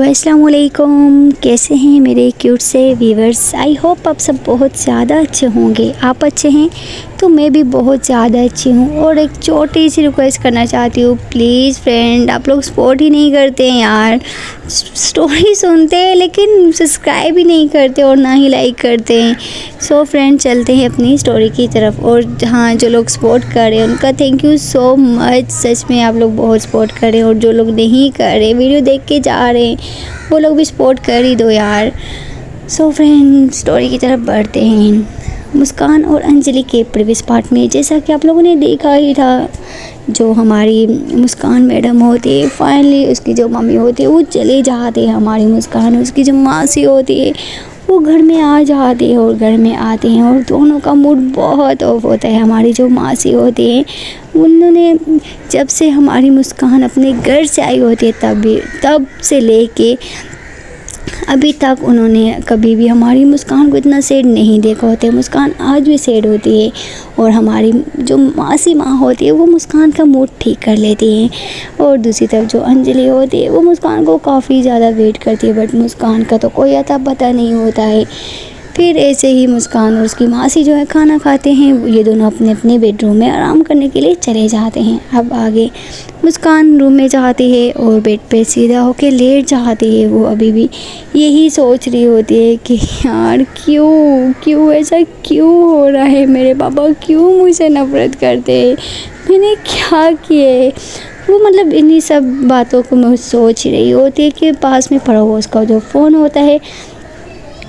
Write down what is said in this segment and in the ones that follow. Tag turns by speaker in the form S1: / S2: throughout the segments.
S1: अस्सलाम वालेकुम, कैसे हैं मेरे क्यूट से व्यूवर्स। आई होप आप सब बहुत ज़्यादा अच्छे होंगे। आप अच्छे हैं तो मैं भी बहुत ज़्यादा अच्छी हूँ। और एक छोटी सी रिक्वेस्ट करना चाहती हूँ, प्लीज़ फ्रेंड, आप लोग सपोर्ट ही नहीं करते हैं यार। स्टोरी सुनते हैं लेकिन सब्सक्राइब ही नहीं करते और ना ही लाइक करते हैं। सो फ्रेंड, चलते हैं अपनी स्टोरी की तरफ। और हाँ, जो लोग सपोर्ट कर रहे हैं उनका थैंक यू सो मच। सच में आप लोग बहुत सपोर्ट कर रहे हैं, और जो लोग नहीं कर रहे, वीडियो देख के जा रहे हैं, वो लोग भी सपोर्ट कर ही दो यार। सो फ्रेंड, स्टोरी की तरफ बढ़ते हैं। मुस्कान और अंजलि के प्रीवियस पार्ट में जैसा कि आप लोगों ने देखा ही था, जो हमारी मुस्कान मैडम होती है, फाइनली उसकी जो मम्मी होती है वो चले जाते हैं। हमारी मुस्कान, उसकी जो मासी होती है, वो घर में आ जाते हैं। और घर में आते हैं और दोनों का मूड बहुत ऑफ होता है। हमारी जो मासी होती है, उन्होंने जब से हमारी मुस्कान अपने घर से आई होती है तब से लेके अभी तक उन्होंने कभी भी हमारी मुस्कान को इतना सैड नहीं देखा होता है। मुस्कान आज भी सैड होती है, और हमारी जो मासी माँ होती है वो मुस्कान का मूड ठीक कर लेती हैं। और दूसरी तरफ जो अंजलि होती है वो मुस्कान को काफ़ी ज़्यादा वेट करती है, बट मुस्कान का तो कोई अता पता नहीं होता है। फिर ऐसे ही मुस्कान और उसकी मासी जो है खाना खाते हैं। ये दोनों अपने अपने बेडरूम में आराम करने के लिए चले जाते हैं। अब आगे मुस्कान रूम में जाती है और बेड पे सीधा होके लेट जाती है। वो अभी भी यही सोच रही होती है कि यार क्यों ऐसा क्यों हो रहा है, मेरे पापा क्यों मुझसे नफ़रत करते हैं, मैंने क्या किए। वो मतलब इन्हीं सब बातों को मैं सोच ही रही होती है कि पास में पड़ा हुआ उसका जो फ़ोन होता है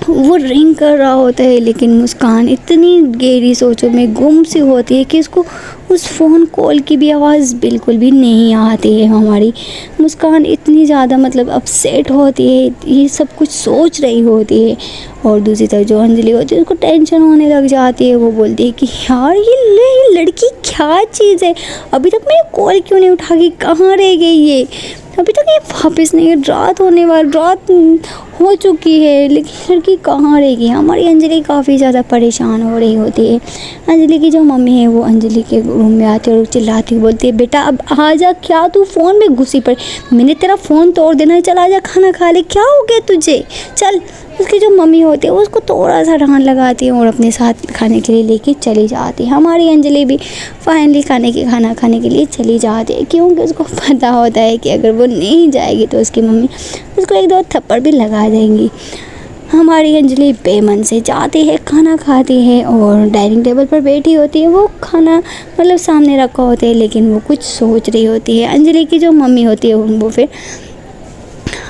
S1: वो रिंग कर रहा होता है। लेकिन मुस्कान इतनी गहरी सोचों में गुम सी होती है कि उसको उस फ़ोन कॉल की भी आवाज़ बिल्कुल भी नहीं आती है। हमारी मुस्कान इतनी ज़्यादा मतलब अपसेट होती है, ये सब कुछ सोच रही होती है। और दूसरी तरफ जो अंजलि होती है, उसको टेंशन होने लग जाती है। वो बोलती है कि यार ये लड़की क्या चीज़ है, अभी तक मैं कॉल क्यों नहीं उठा के, कहाँ रह गई ये, अभी तक ये वापस नहीं, रात हो चुकी है, लेकिन लड़की कहाँ रहेगी। हमारी अंजलि काफ़ी ज़्यादा परेशान हो रही होती है। अंजलि की जो मम्मी है वो अंजलि के रूम में आती है और चिल्लाती बोलती है, बेटा अब आ जा, क्या तू फ़ोन में घुसी पड़ी, मैंने तेरा फ़ोन तोड़ देना है, चल आ जा, खाना खा ले, क्या हो गया तुझे, चल। उसकी जो मम्मी होती है उसको थोड़ा सा डांट लगाती है और अपने साथ खाने के लिए लेके चली जाती है। हमारी अंजलि भी फाइनली खाना खाने के लिए चली जाती है, क्योंकि उसको पता होता है कि अगर वो नहीं जाएगी तो उसकी मम्मी उसको एक दो थप्पड़ भी लगा देंगी। हमारी अंजलि बेमन से जाती है, खाना खाती है और डाइनिंग टेबल पर बैठी होती है। वो खाना मतलब सामने रखा होता है, लेकिन वो कुछ सोच रही होती है। अंजलि की जो मम्मी होती है वो फिर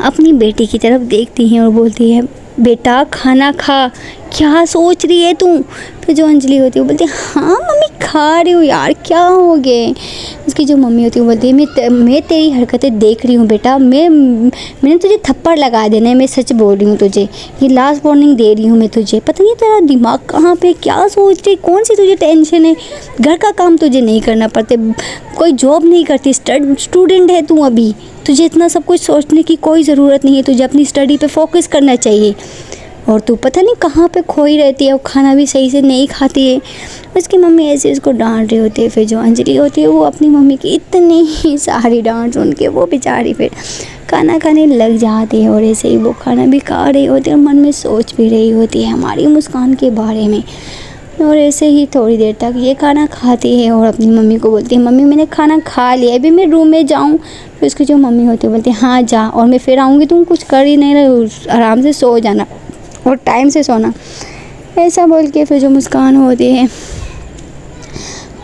S1: अपनी बेटी की तरफ देखती है और बोलती है, बेटा खाना खा, क्या सोच रही है तू। फिर जो अंजलि होती है वो बोलती है, हाँ मम्मी खा रही हूँ यार, क्या हो गए। उसकी जो मम्मी होती है वो बोलती है, मैं तेरी हरकतें देख रही हूँ बेटा, मैंने तुझे थप्पड़ लगा देना है, मैं सच बोल रही हूँ तुझे, ये लास्ट वार्निंग दे रही हूँ मैं तुझे। पता नहीं तेरा दिमाग कहाँ पे, क्या सोच रही, कौन सी तुझे टेंशन है, घर का काम तुझे नहीं करना पड़ते, कोई जॉब नहीं करती, स्टूडेंट है तू अभी, तुझे इतना सब कुछ सोचने की कोई ज़रूरत नहीं है, तुझे अपनी स्टडी पे फोकस करना चाहिए। और तू पता नहीं कहाँ पे खोई रहती है, और खाना भी सही से नहीं खाती है। उसकी मम्मी ऐसे उसको डांट रही होती है। फिर जो अंजलि होती है वो अपनी मम्मी की इतनी ही सारी डांट सुन के वो बेचारी फिर खाना खाने लग जाती है। और ऐसे ही वो खाना भी खा रही होती है और मन में सोच भी रही होती है हमारी मुस्कान के बारे में। और ऐसे ही थोड़ी देर तक ये खाना खाती है और अपनी मम्मी को बोलती है, मम्मी मैंने खाना खा लिया, अभी मैं रूम में जाऊँ। फिर उसकी जो मम्मी होती है बोलती है, हाँ जा, और मैं फिर आऊँगी, तुम कुछ कर ही नहीं रहे, आराम से सो जाना और टाइम से सोना। ऐसा बोल के फिर जो मुस्कान होती है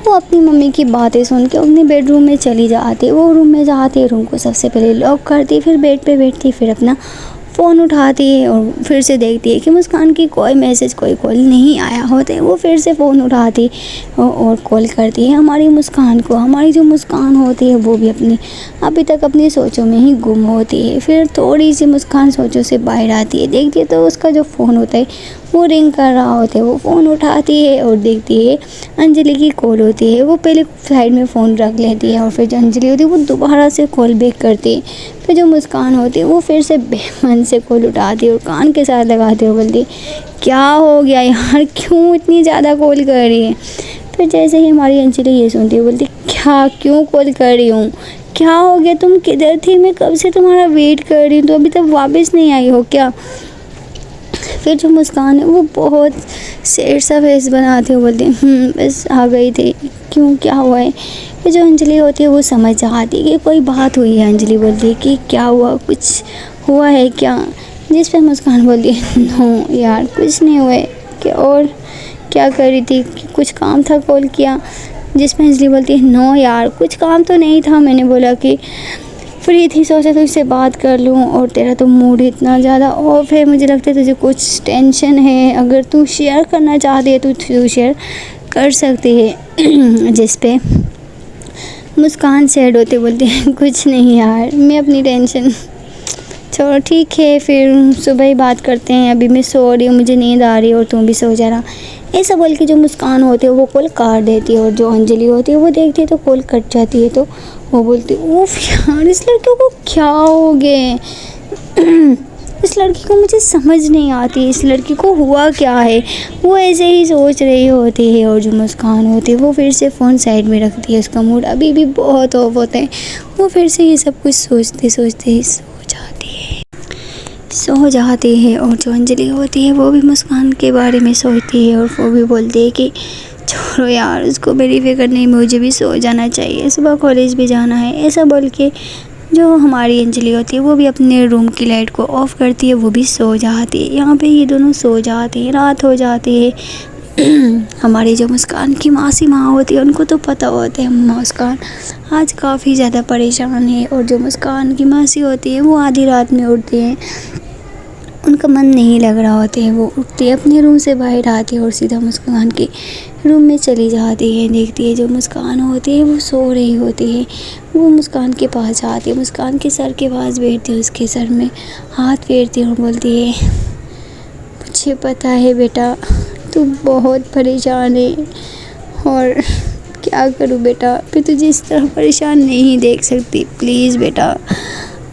S1: वो अपनी मम्मी की बातें सुन के अपने बेडरूम में चली जाती है। वो रूम में जाती है, रूम को सबसे पहले लॉक करती है, फिर बेड पे बैठती है, फिर अपना फ़ोन उठाती है और फिर से देखती है कि मुस्कान की कोई मैसेज कोई कॉल नहीं आया होता है। वो फिर से फ़ोन उठाती और कॉल करती है हमारी मुस्कान को। हमारी जो मुस्कान होती है वो भी अभी तक अपनी सोचों में ही गुम होती है। फिर थोड़ी सी मुस्कान सोचों से बाहर आती है, देखती है तो उसका जो फ़ोन होता है वो रिंग कर रहा होता है। वो फ़ोन उठाती है और देखती है अंजलि की कॉल होती है। वो पहले साइड में फ़ोन रख लेती है और फिर जो अंजलि होती है वो दोबारा से कॉल बैक करती है। फिर जो मुस्कान होती है वो फिर से बेमन से कॉल उठाती है और कान के साथ लगाती है, बोलती है, क्या हो गया यार, क्यों इतनी ज़्यादा कॉल कर रही है। फिर जैसे ही हमारी अंजलि ये सुनती है बोलती, क्या क्यों कॉल कर रही हूँ, क्या हो गया, तुम किधर थी, मैं कब से तुम्हारा वेट कर रही हूँ, तो अभी तक वापस नहीं आई हो क्या। फिर जो मुस्कान है वो बहुत सैड सा फेस बनाते हुए बोलती है बस आ गई थी, क्यों क्या हुआ है। फिर जो अंजलि होती है वो समझ जाती है कि कोई बात हुई है। अंजलि बोलती है कि क्या हुआ, कुछ हुआ है क्या। जिस पर मुस्कान बोलती है नो यार कुछ नहीं हुआ है, क्या और क्या कर रही थी, कुछ काम था कॉल किया। जिसमें अंजलि बोलती है नो यार कुछ काम तो नहीं था, मैंने बोला कि फ्री थी, सोचा तो इससे बात कर लूँ, और तेरा तो मूड इतना ज़्यादा ऑफ है, मुझे लगता है तुझे कुछ टेंशन है, अगर तू शेयर करना चाहती है तो तू शेयर कर सकती है। जिस पे मुस्कान सैड होते बोलती है कुछ नहीं यार, मैं अपनी टेंशन छोड़ो, ठीक है फिर सुबह ही बात करते हैं, अभी मैं सो रही हूँ, मुझे नींद आ रही है और तुम भी सो जाना। ऐसा बोल के जो मुस्कान होती है वो कॉल काट देती है, और जो अंजलि होती है वो देखती है तो कॉल कट जाती है। तो वो बोलती है उफ यार इस लड़के को क्या हो गए, इस लड़की को मुझे समझ नहीं आती, इस लड़की को हुआ क्या है। वो ऐसे ही सोच रही होती है, और जो मुस्कान होती है वो फिर से फ़ोन साइड में रखती है, उसका मूड अभी भी बहुत ऑफ होता है। वो फिर से ये सब कुछ सोचते सोचते सो जाती है। और जो अंजलि होती है वो भी मुस्कान के बारे में सोचती है, और वो भी बोलती है कि छोड़ो यार उसको मेरी फिक्र नहीं, मुझे भी सो जाना चाहिए, सुबह कॉलेज भी जाना है। ऐसा बोल के जो हमारी अंजलि होती है वो भी अपने रूम की लाइट को ऑफ़ करती है, वो भी सो जाती है। यहाँ पे ये दोनों सो जाते हैं, रात हो जाती है। हमारी जो मुस्कान की मासी माँ होती है उनको तो पता होता है मुस्कान आज काफ़ी ज़्यादा परेशान है, और जो मुस्कान की मासी होती है वो आधी रात में उठती है, उनका मन नहीं लग रहा होता है, वो उठती है अपने रूम से बाहर आती है और सीधा मुस्कान के रूम में चली जाती है। देखती है जो मुस्कान होती है वो सो रही होती है, वो मुस्कान के पास जाती है, मुस्कान के सर के पास बैठती है, उसके सर में हाथ फेरती है और बोलती है मुझे पता है बेटा तू बहुत परेशान है, और क्या करूँ बेटा, मैं तुझे इस तरह परेशान नहीं देख सकती, प्लीज़ बेटा।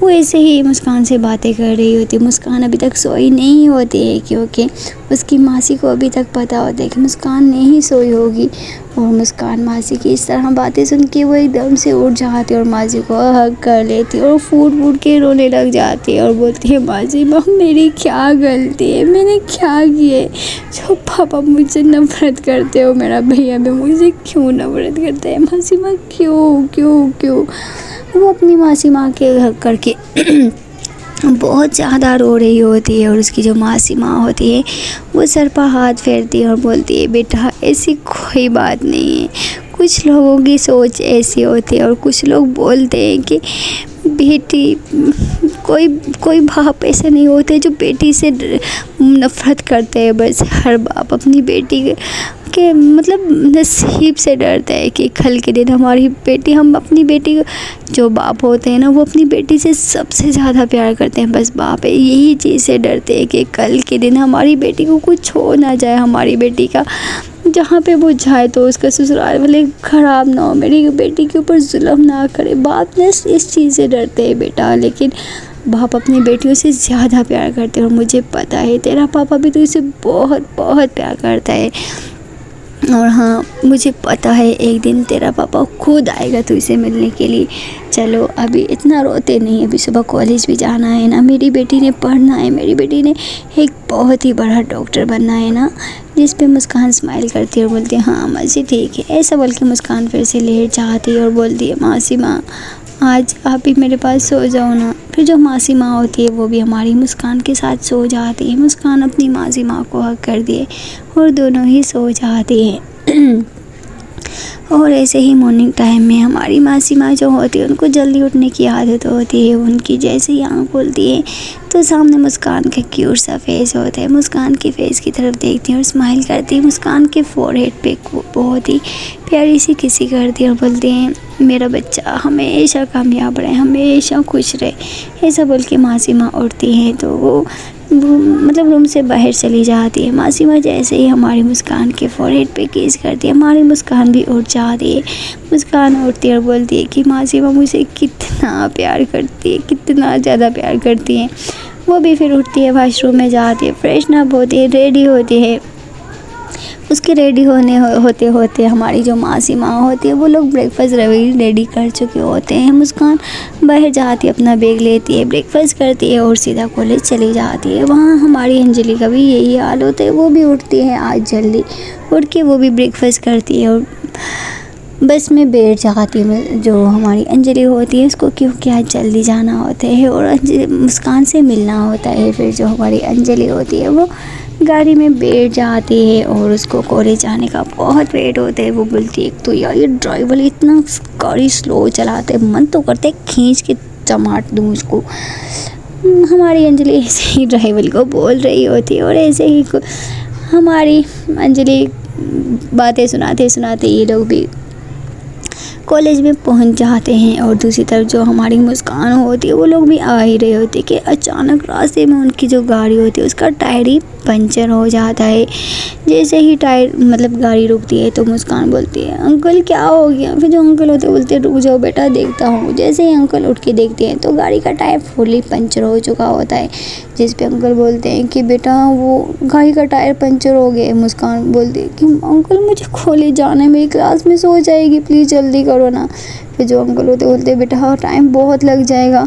S1: वो ऐसे ही मुस्कान से बातें कर रही होती। मुस्कान अभी तक सोई नहीं होती है, क्योंकि उसकी मासी को अभी तक पता होता है कि मुस्कान नहीं सोई होगी, और मुस्कान मासी की इस तरह बातें सुन के वो एकदम से उठ जाती है और मासी को हग कर लेती है और फूट फूट के रोने लग जाती है और बोलती है मासी माँ मेरी क्या गलती है, मैंने क्या किए जो पापा मुझसे नफरत करते हो, मेरा भैया भी मुझे क्यों नफरत करता है, मासी माँ क्यों क्यों क्यों। वो अपनी मासी माँ के हक करके बहुत ज़्यादा रो रही होती है, और उसकी जो मासी माँ होती है वो सर पर हाथ फेरती है और बोलती है बेटा ऐसी कोई बात नहीं है, कुछ लोगों की सोच ऐसी होती है और कुछ लोग बोलते हैं कि बेटी कोई बाप ऐसे नहीं होते जो बेटी से नफ़रत करते हैं। बस हर बाप अपनी बेटी के मतलब नसीब से डरता है कि कल के दिन हमारी बेटी, हम अपनी बेटी जो बाप होते हैं ना वो अपनी बेटी से सबसे ज़्यादा प्यार करते हैं। बस बाप है यही चीज़ से डरते हैं कि कल के दिन हमारी बेटी को कुछ हो ना जाए, हमारी बेटी का जहाँ पे वो जाए तो उसका ससुराल वाले ख़राब ना हो, मेरी बेटी के ऊपर जुल्म ना करे। बाप ने इस चीज़ से डरते हैं बेटा, लेकिन बाप अपनी बेटियों से ज़्यादा प्यार करते हैं। और मुझे पता है तेरा पापा भी तो इसे बहुत बहुत प्यार करता है, और हाँ मुझे पता है एक दिन तेरा पापा खुद आएगा तो इसे मिलने के लिए। चलो अभी इतना रोते नहीं, अभी सुबह कॉलेज भी जाना है ना, मेरी बेटी ने पढ़ना है, मेरी बेटी ने एक बहुत ही बड़ा डॉक्टर बनना है ना। जिस पे मुस्कान स्माइल करती है और बोलती है हाँ मासी ठीक है। ऐसा बोल के मुस्कान फिर से लेट जाती है और बोलती है मासी माँ आज आप ही मेरे पास सो जाओ ना। फिर जो मासी माँ होती है वो भी हमारी मुस्कान के साथ सो जाती है। मुस्कान अपनी मासी माँ को हक कर दिए और दोनों ही सो जाती हैं। और ऐसे ही मॉर्निंग टाइम में हमारी मासी माँ जो होती है उनको जल्दी उठने की आदत होती है। उनकी जैसे ही आँख खुलती है तो सामने मुस्कान का क्यूट सा फेस होता है। मुस्कान के फेस की तरफ देखती है और स्माइल करती है। मुस्कान के फोरहेड पे बहुत ही प्यारी सी किसी करती है और बोलती हैं मेरा बच्चा हमेशा कामयाब रहे, हमेशा खुश रहे। ऐसा बोल के मासी माँ उठती हैं तो वो मतलब रूम से बाहर चली जाती है। मासी माँ जैसे ही हमारी मुस्कान के फोरहेड पे किस करती है हमारी मुस्कान भी उठ जाती है। मुस्कान उठती है और बोलती है कि मासी माँ मुझे कितना प्यार करती है, कितना ज़्यादा प्यार करती हैं। वो भी फिर उठती है, वॉशरूम में जाती है, फ्रेशन अप होती है, रेडी होती है। उसके रेडी होते होते हमारी जो मासी माँ होती है वो लोग ब्रेकफास्ट रेडी कर चुके होते हैं। मुस्कान बाहर जाती है, अपना बैग लेती है, ब्रेकफास्ट करती है और सीधा कॉलेज चली जाती है। वहाँ हमारी अंजलि का भी यही हाल होता है, वो भी उठती है आज जल्दी, उठ के वो भी ब्रेकफास्ट करती है और बस में बैठ जाती है। जो हमारी अंजलि होती है उसको क्योंकि आज जल्दी जाना होता है और मुस्कान से मिलना होता है। फिर जो हमारी अंजलि होती है वो गाड़ी में बैठ जाती है और उसको कॉलेज जाने का बहुत वेट होता है। वो बोलती है एक तो यार ये ड्राइवर इतना गाड़ी स्लो चलाते हैं, मन तो करते खींच के चमाट दूँ उसको। हमारी अंजलि ऐसे ही ड्राइवर को बोल रही होती है और ऐसे ही हमारी अंजलि बातें सुनाते सुनाते ये लोग भी कॉलेज में पहुंच जाते हैं। और दूसरी तरफ जो हमारी मुस्कान होती है वो लोग भी आ ही रहे होते कि अचानक रास्ते में उनकी जो गाड़ी होती है उसका टायर ही पंचर हो जाता है। जैसे ही टायर मतलब गाड़ी रुकती है तो मुस्कान बोलती है अंकल क्या हो गया। फिर जो अंकल होते हैं बोलते हैं रुक जाओ बेटा देखता हूँ। जैसे ही अंकल उठ के देखते हैं तो गाड़ी का टायर फुली पंचर हो चुका होता है। जिस पे अंकल बोलते हैं कि बेटा वो गाड़ी का टायर पंचर हो गया। मुस्कान बोलती है कि अंकल मुझे कॉलेज जाना है, मेरी क्लास मिस हो जाएगी, प्लीज़ जल्दी करो ना। फिर जो अंकल होते बोलते बेटा टाइम बहुत लग जाएगा,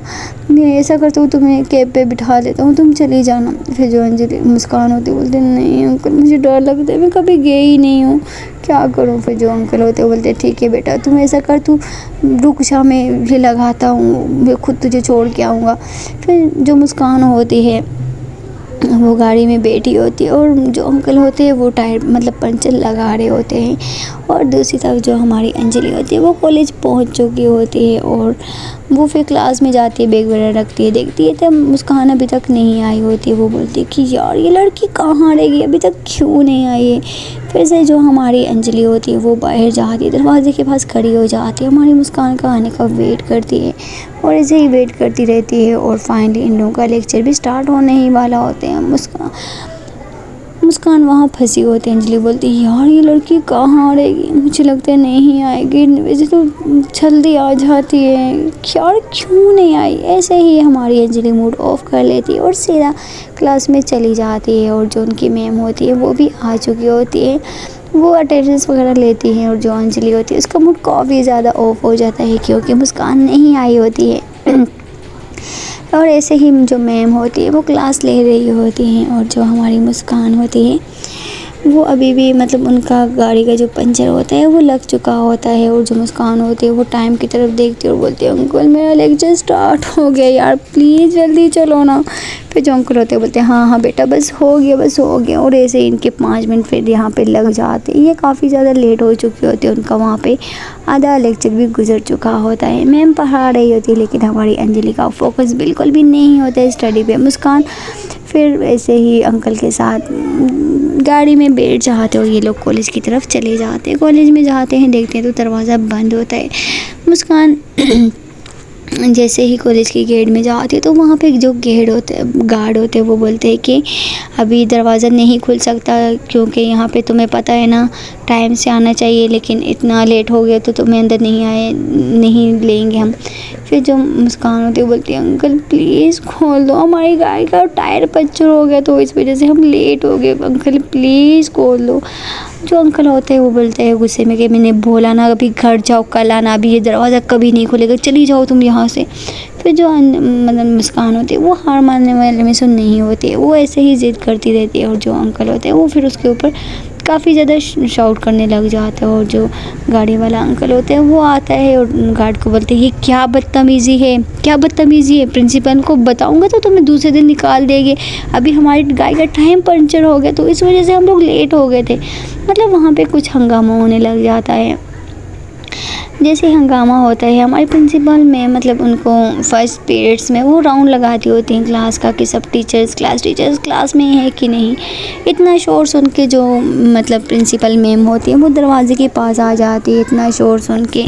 S1: मैं ऐसा करता हूँ तुम्हें कैब पे बिठा देता हूँ, तुम चली जाना। फिर जो अंजलि मुस्कान होती बोलते नहीं अंकल मुझे डर लगता है, मैं कभी गई ही नहीं हूँ, क्या करूँ। फिर जो अंकल होते बोलते ठीक है बेटा तुम ऐसा कर, तू रुक जा मैं भी लगाता हूँ, मैं खुद तुझे छोड़ के आऊँगा। फिर जो मुस्कान होती है वो गाड़ी में बैठी होती है और जो अंकल होते हैं वो टायर मतलब पंचर लगा रहे होते हैं। और दूसरी तरफ जो हमारी अंजलि होती है वो कॉलेज पहुंच चुकी होती है और वो फिर क्लास में जाती है, बैग वगैरह रखती है, देखती है तब मुस्कान अभी तक नहीं आई होती है। वो बोलती है कि यार ये लड़की कहाँ रह गई, अभी तक क्यों नहीं आई है। फिर से जो हमारी अंजलि होती है वो बाहर जाती है, दरवाजे के पास खड़ी हो जाती है, हमारी मुस्कान का आने का वेट करती है और ऐसे ही वेट करती रहती है। और फाइनली इन लोगों का लेक्चर भी स्टार्ट होने ही वाला होते हैं। मुस्कान वहाँ फंसी होती है। अंजलि बोलती है यार ये लड़की कहाँ रहेगी, मुझे लगता है नहीं आएगी, वैसे तो जल्दी आ जाती है, यार क्यों नहीं आई। ऐसे ही हमारी अंजलि मूड ऑफ कर लेती है और सीधा क्लास में चली जाती है। और जो उनकी मैम होती है वो भी आ चुकी होती है, वो अटेंडेंस वगैरह लेती हैं। और जो अंजलि होती है उसका मूड काफ़ी ज़्यादा ऑफ हो जाता है क्योंकि मुस्कान नहीं आई होती है। और ऐसे ही जो मैम होती है वो क्लास ले रही होती हैं और जो हमारी मुस्कान होती है वो अभी भी मतलब उनका गाड़ी का जो पंचर होता है वो लग चुका होता है। और जो मुस्कान होती है वो टाइम की तरफ देखती है और बोलती है अंकल मेरा लेक्चर स्टार्ट हो गया यार, प्लीज़ जल्दी चलो ना। फिर जो अंकल होते हैं बोलते हैं हाँ हाँ बेटा बस हो गया बस हो गया। और ऐसे ही इनके 5 मिनट फिर यहाँ पे लग जाते हैं। ये काफ़ी ज़्यादा लेट हो चुकी होती है, उनका वहाँ पे आधा लेक्चर भी गुजर चुका होता है। मैम पढ़ा रही होती है लेकिन हमारी अंजलि का फोकस बिल्कुल भी नहीं होता है स्टडी पे। मुस्कान फिर ऐसे ही अंकल के साथ गाड़ी में बैठ जाते और ये लोग कॉलेज की तरफ चले जाते हैं। कॉलेज में जाते हैं, देखते हैं तो दरवाज़ा बंद होता है। मुस्कान जैसे ही कॉलेज की गेट में जाती है तो वहाँ पे जो गार्ड होते हैं वो बोलते हैं कि अभी दरवाज़ा नहीं खुल सकता क्योंकि यहाँ पे तुम्हें पता है ना टाइम से आना चाहिए, लेकिन इतना लेट हो गया तो तुम्हें अंदर नहीं लेंगे हम। फिर जो मुस्कान होती है बोलती है अंकल प्लीज़ खोल दो, हमारी गाड़ी का टायर पंचर हो गया तो इस वजह से हम लेट हो गए, अंकल प्लीज़ खोल दो। जो अंकल होते हैं वो बोलते हैं गुस्से में कि मैंने बोला ना अभी घर जाओ कल आना, अभी ये दरवाज़ा कभी नहीं खुलेगा, चली जाओ तुम यहाँ से। फिर जो मतलब मुस्कान होती है वो हार मानने वाले में से नहीं होती है, वो ऐसे ही ज़िद करती रहती है। और जो अंकल होते हैं वो फिर उसके ऊपर काफ़ी ज़्यादा शाउट करने लग जाता है। और जो गाड़ी वाला अंकल होता है वो आता है और गार्ड को बोलते हैं ये क्या बदतमीज़ी है, क्या बदतमीज़ी है, प्रिंसिपल को बताऊंगा तो तुम्हें दूसरे दिन निकाल देंगे, अभी हमारी गाड़ी का टाइम पंचर हो गया तो इस वजह से हम लोग लेट हो गए थे। मतलब वहाँ पे कुछ हंगामा होने लग जाता है। जैसे हंगामा होता है हमारी प्रिंसिपल में मतलब उनको फर्स्ट पीरियड्स में वो राउंड लगाती होती हैं क्लास का कि सब क्लास टीचर्स क्लास में है कि नहीं। इतना शोर सुन के जो मतलब प्रिंसिपल मैम होती है वो दरवाजे के पास आ जाती है, इतना शोर सुन के।